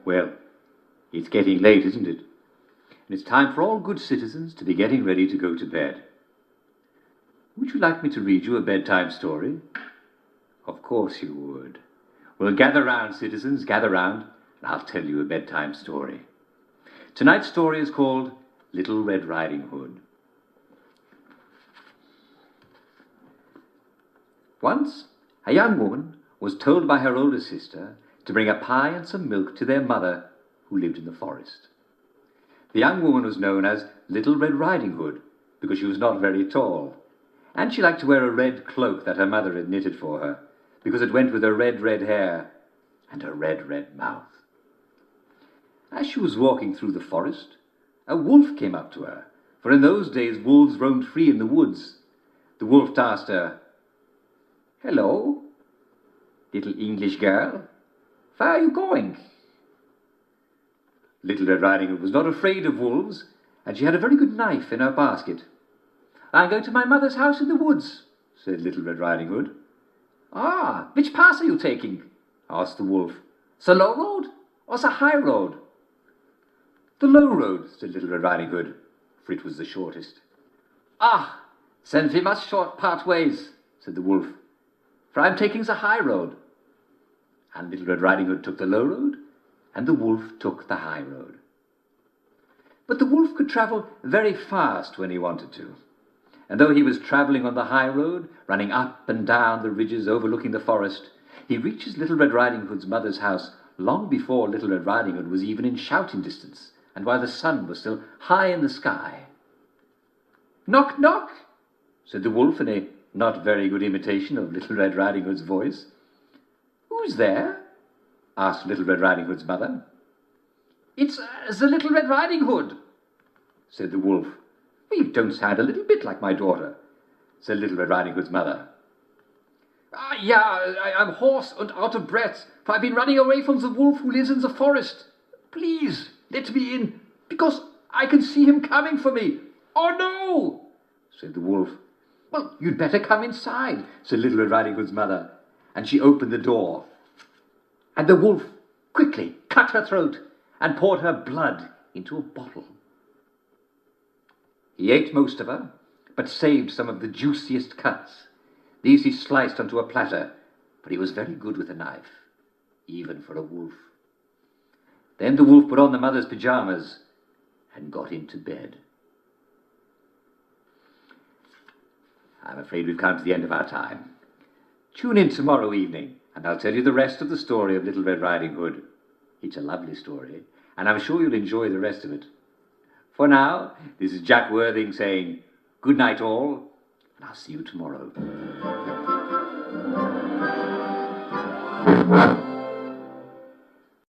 Well, it's getting late, isn't it? And it's time for all good citizens to be getting ready to go to bed. Would you like me to read you a bedtime story? Of course you would. Well, gather round, citizens, gather round, and I'll tell you a bedtime story. Tonight's story is called Little Red Riding Hood. Once, a young woman was told by her older sister to bring a pie and some milk to their mother, who lived in the forest. The young woman was known as Little Red Riding Hood because she was not very tall, and she liked to wear a red cloak that her mother had knitted for her because it went with her red hair and her red mouth. As she was walking through the forest, a wolf came up to her, for in those days wolves roamed free in the woods. The wolf asked her, "Hello, little English girl, where are you going?" Little Red Riding Hood was not afraid of wolves, and she had a very good knife in her basket. "I'm going to my mother's house in the woods," said Little Red Riding Hood. "Ah, which path are you taking?" asked the wolf. "The low road or the high road?" "The low road," said Little Red Riding Hood, for it was the shortest. "Ah, then we must part ways," said the wolf, "for I'm taking the high road." And Little Red Riding Hood took the low road, and the wolf took the high road. But the wolf could travel very fast when he wanted to. And though he was travelling on the high road, running up and down the ridges overlooking the forest, he reaches Little Red Riding Hood's mother's house long before Little Red Riding Hood was even in shouting distance, and while the sun was still high in the sky. "Knock, knock," said the wolf in a not very good imitation of Little Red Riding Hood's voice. "Who's there?" asked Little Red Riding Hood's mother. "It's the Little Red Riding Hood," said the wolf. "You don't sound a little bit like my daughter," said Little Red Riding Hood's mother. "Yeah, I'm hoarse and out of breath, for I've been running away from the wolf who lives in the forest. Please, let me in, because I can see him coming for me." "Oh, no," said the wolf. "Well, you'd better come inside," said Little Red Riding Hood's mother, and she opened the door. And the wolf quickly cut her throat and poured her blood into a bottle. He ate most of her, but saved some of the juiciest cuts. These he sliced onto a platter, for he was very good with a knife, even for a wolf. Then the wolf put on the mother's pyjamas and got into bed. I'm afraid we've come to the end of our time. Tune in tomorrow evening, and I'll tell you the rest of the story of Little Red Riding Hood. It's a lovely story, and I'm sure you'll enjoy the rest of it. For now, this is Jack Worthing saying good night all, and I'll see you tomorrow.